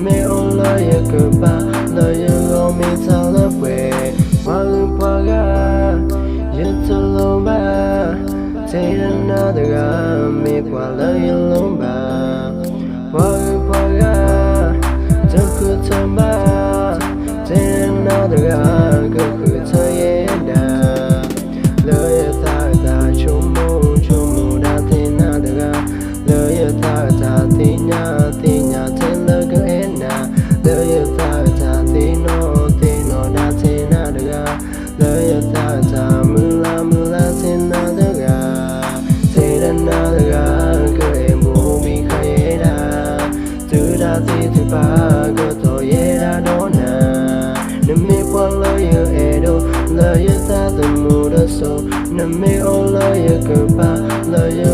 me on la ya ba la ya go me ta la we pa ga ya to lo ba te na da ga me qua la ya lo ba pa ga ta ku ta ba te na da ga ku ta ye da la ya ta chumu da te na da ga la ya ta te nya te la ga na la ya ta te no da te na da ga la ya ta mu la te na da ga te na da ga ko e mu mi kha ye da tu da te tu ba ko to ye da no na na me kwa la ya e do la ya ta the mu da so na me o la ya ka ba la ya